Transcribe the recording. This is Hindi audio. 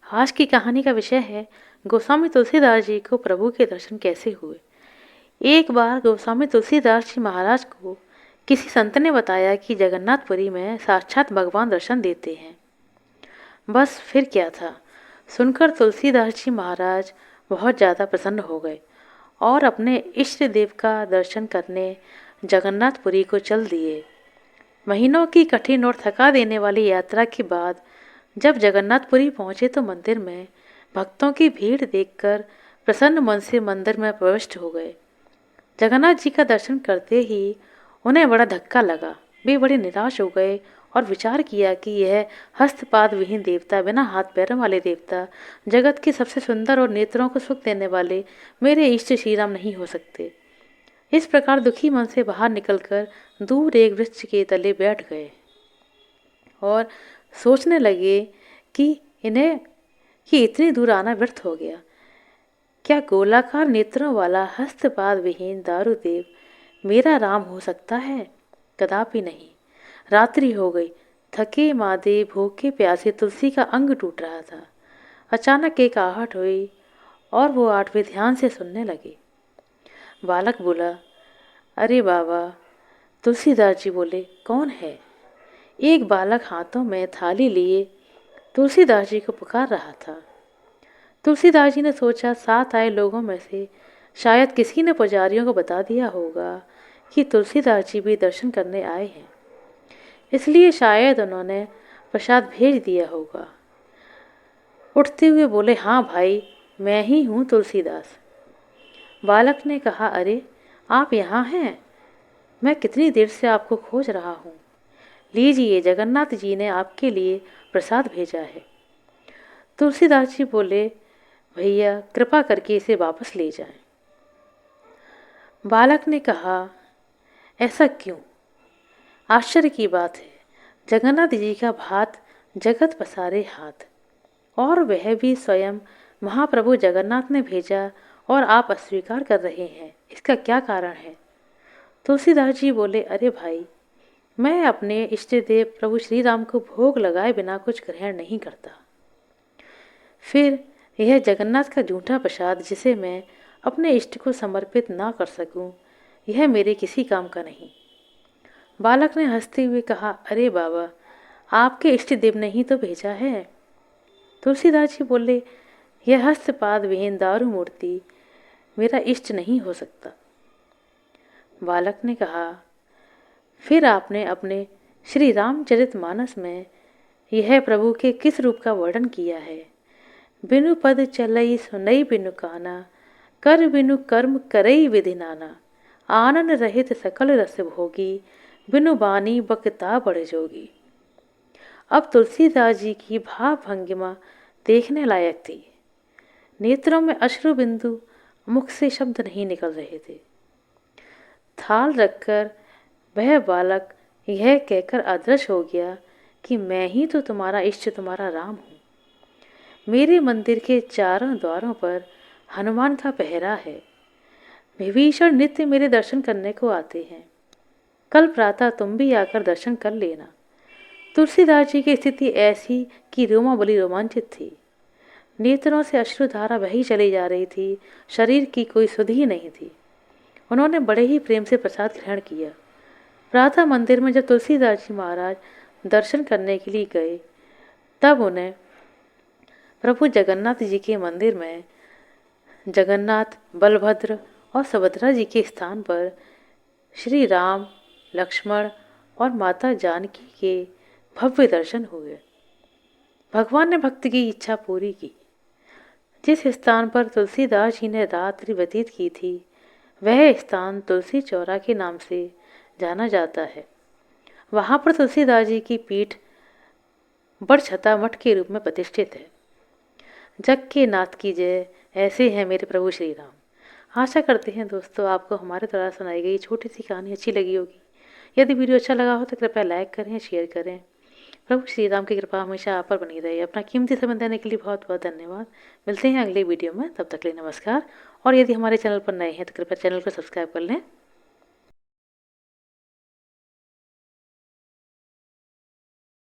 आज की कहानी का विषय है गोस्वामी तुलसीदास जी को प्रभु के दर्शन कैसे हुए। एक बार गोस्वामी तुलसीदास जी महाराज को किसी संत ने बताया कि जगन्नाथपुरी में साक्षात भगवान दर्शन देते हैं। बस फिर क्या था, सुनकर तुलसीदास जी महाराज बहुत ज़्यादा प्रसन्न हो गए और अपने इष्ट देव का दर्शन करने जगन्नाथपुरी को चल दिए। महीनों की कठिन और थका देने वाली यात्रा के बाद जब जगन्नाथपुरी पहुंचे तो मंदिर में भक्तों की भीड़ देखकर प्रसन्न मन से मंदिर में प्रविष्ट हो गए। जगन्नाथ जी का दर्शन करते ही उन्हें बड़ा धक्का लगा। वे बड़े निराश हो गए और विचार किया कि यह हस्तपाद विहीन देवता, बिना हाथ पैरों वाले देवता, जगत के सबसे सुंदर और नेत्रों को सुख देने वाले मेरे इष्ट श्री राम नहीं हो सकते। इस प्रकार दुखी मन से बाहर निकलकर दूर एक वृक्ष के तले बैठ गए और सोचने लगे कि इन्हें कि इतनी दूर आना व्यर्थ हो गया। क्या गोलाकार नेत्रों वाला हस्तपाद विहीन दारुदेव मेरा राम हो सकता है? कदापि नहीं। रात्रि हो गई। थके मादे भूखे प्यासे तुलसी का अंग टूट रहा था। अचानक एक आहट हुई और वो आहट वे ध्यान से सुनने लगे। बालक बोला, अरे बाबा। तुलसीदास जी बोले, कौन है? एक बालक हाथों में थाली लिए तुलसीदास जी को पुकार रहा था। तुलसीदास जी ने सोचा, साथ आए लोगों में से शायद किसी ने पुजारियों को बता दिया होगा कि तुलसीदास जी भी दर्शन करने आए हैं, इसलिए शायद उन्होंने प्रसाद भेज दिया होगा। उठते हुए बोले, हाँ भाई, मैं ही हूँ तुलसीदास। बालक ने कहा, अरे आप यहाँ हैं? मैं कितनी देर से आपको खोज रहा हूँ। लीजिए, जगन्नाथ जी ने आपके लिए प्रसाद भेजा है। तुलसीदास जी बोले, भैया कृपा करके इसे वापस ले जाएं। बालक ने कहा, ऐसा क्यों? आश्चर्य की बात है, जगन्नाथ जी का भात जगत पसारे हाथ, और वह भी स्वयं महाप्रभु जगन्नाथ ने भेजा और आप अस्वीकार कर रहे हैं। इसका क्या कारण है? तुलसीदास जी बोले, अरे भाई, मैं अपने इष्ट देव प्रभु श्री राम को भोग लगाए बिना कुछ ग्रहण नहीं करता। फिर यह जगन्नाथ का झूठा प्रसाद जिसे मैं अपने इष्ट को समर्पित ना कर सकूं, यह मेरे किसी काम का नहीं। बालक ने हंसते हुए कहा, अरे बाबा, आपके इष्ट देव ने ही तो भेजा है। तुलसीदास जी बोले, यह हस्तपाद विहीन दारू मूर्ति मेरा इष्ट नहीं हो सकता। बालक ने कहा, फिर आपने अपने श्री रामचरितमानस में यह प्रभु के किस रूप का वर्णन किया है? बिनु पद चलई सुनई बिनु काना, कर बिनु कर्म करई विधि नाना, आनन रहित सकल रस भोगी, बिनु बानी बकता बड़ जोगी। अब तुलसीदास जी की भाव भंगिमा देखने लायक थी। नेत्रों में अश्रु बिंदु, मुख से शब्द नहीं निकल रहे थे। थाल रखकर वह बालक यह कहकर अदृश्य हो गया कि मैं ही तो तुम्हारा इष्ट, तुम्हारा राम हूँ। मेरे मंदिर के चारों द्वारों पर हनुमान का पहरा है। विभीषण नित्य मेरे दर्शन करने को आते हैं। कल प्रातः तुम भी आकर दर्शन कर लेना। तुलसीदास जी की स्थिति ऐसी कि रोमावली रोमांचित थी। नेत्रों से अश्रुधारा बही चली जा रही थी। शरीर की कोई सुध ही नहीं थी। उन्होंने बड़े ही प्रेम से प्रसाद ग्रहण किया। प्रातः मंदिर में जब तुलसीदास जी महाराज दर्शन करने के लिए गए, तब उन्हें प्रभु जगन्नाथ जी के मंदिर में जगन्नाथ, बलभद्र और सुभद्रा जी के स्थान पर श्री राम, लक्ष्मण और माता जानकी के भव्य दर्शन हुए। भगवान ने भक्त की इच्छा पूरी की। जिस स्थान पर तुलसीदास जी ने रात्रि व्यतीत की थी, वह स्थान तुलसी चौरा के नाम से जाना जाता है। वहाँ पर तुलसीदास जी की पीठ बड़छता मठ के रूप में प्रतिष्ठित है। जग के नाथ की जय, ऐसे हैं मेरे प्रभु श्री राम। आशा करते हैं दोस्तों आपको हमारे द्वारा सुनाई गई छोटी सी कहानी अच्छी लगी होगी। यदि वीडियो अच्छा लगा हो तो कृपया लाइक करें, शेयर करें। प्रभु श्री राम की कृपा हमेशा आप पर बनी रहे। अपना कीमती समय देने के लिए बहुत बहुत धन्यवाद। मिलते हैं अगले वीडियो में, तब तक के लिए नमस्कार। और यदि हमारे चैनल पर नए हैं तो कृपया चैनल को सब्सक्राइब कर लें।